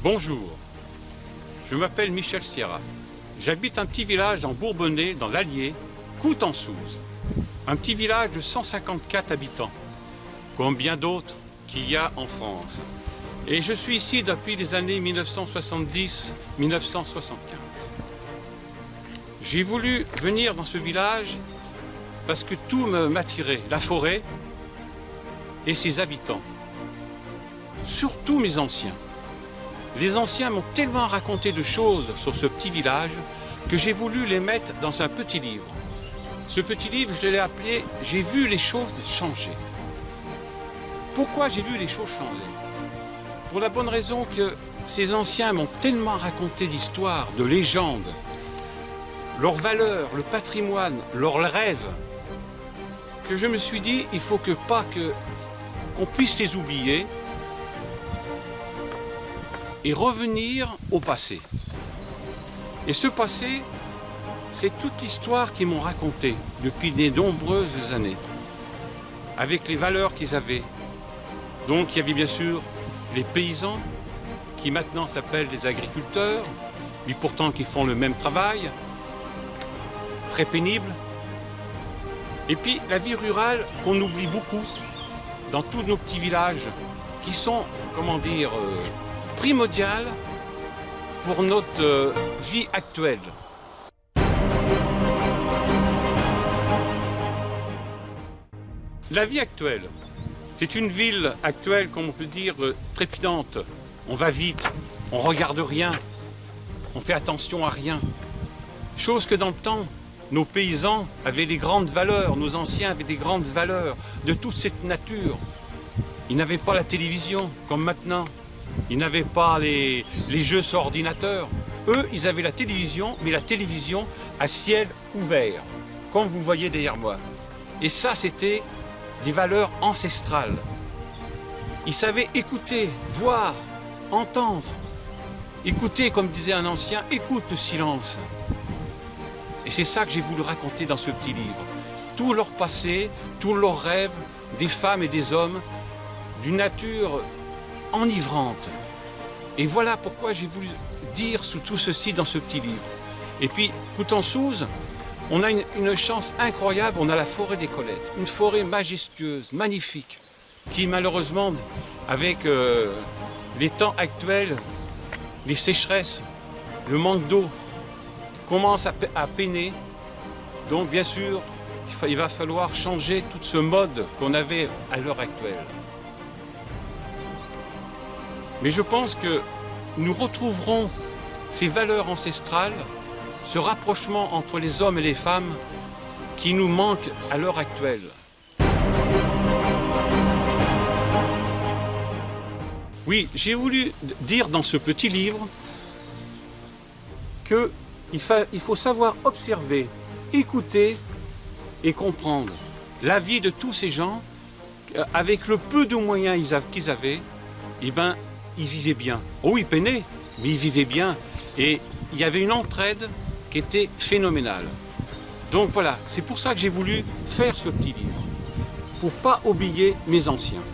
Bonjour, je m'appelle Michel Sierra. J'habite un petit village dans Bourbonnais, dans l'Allier, Coutançouze. Un petit village de 154 habitants, comme bien d'autres qu'il y a en France. Et je suis ici depuis les années 1970-1975. J'ai voulu venir dans ce village parce que tout m'attirait, la forêt et ses habitants. Surtout mes anciens. Les anciens m'ont tellement raconté de choses sur ce petit village que j'ai voulu les mettre dans un petit livre. Ce petit livre, je l'ai appelé « J'ai vu les choses changer ». Pourquoi j'ai vu les choses changer? Pour la bonne raison que ces anciens m'ont tellement raconté d'histoires, de légendes, leurs valeurs, le patrimoine, leurs rêves, que je me suis dit, il ne faut qu'on puisse les oublier et revenir au passé. Et ce passé, c'est toute l'histoire qu'ils m'ont racontée depuis de nombreuses années, avec les valeurs qu'ils avaient. Donc il y avait bien sûr les paysans, qui maintenant s'appellent les agriculteurs, mais pourtant qui font le même travail, très pénible. Et puis la vie rurale qu'on oublie beaucoup dans tous nos petits villages, qui sont, comment dire, primordiales pour notre vie actuelle. La vie actuelle, c'est une ville actuelle, comme on peut dire, trépidante. On va vite, on regarde rien, on fait attention à rien. Chose que dans le temps, nos paysans avaient des grandes valeurs, nos anciens avaient des grandes valeurs de toute cette nature. Ils n'avaient pas la télévision comme maintenant. Ils n'avaient pas les jeux sur ordinateur. Eux, ils avaient la télévision, mais la télévision à ciel ouvert, comme vous voyez derrière moi. Et ça, c'était des valeurs ancestrales. Ils savaient écouter, voir, entendre. Écouter, comme disait un ancien, écoute le silence. Et c'est ça que j'ai voulu raconter dans ce petit livre. Tout leur passé, tous leurs rêves, des femmes et des hommes, d'une nature enivrante. Et voilà pourquoi j'ai voulu dire tout ceci dans ce petit livre. Et puis, Coutançouze, on a une chance incroyable, on a la forêt des Colettes, une forêt majestueuse, magnifique, qui malheureusement, avec les temps actuels, les sécheresses, le manque d'eau, commence à peiner. Donc bien sûr, il va falloir changer tout ce mode qu'on avait à l'heure actuelle. Mais je pense que nous retrouverons ces valeurs ancestrales, ce rapprochement entre les hommes et les femmes qui nous manque à l'heure actuelle. Oui, j'ai voulu dire dans ce petit livre qu'il faut savoir observer, écouter et comprendre la vie de tous ces gens. Avec le peu de moyens qu'ils avaient, eh ben, ils vivaient bien. Oh, ils peinaient, mais ils vivaient bien. Et il y avait une entraide qui était phénoménale. Donc voilà, c'est pour ça que j'ai voulu faire ce petit livre, pour ne pas oublier mes anciens.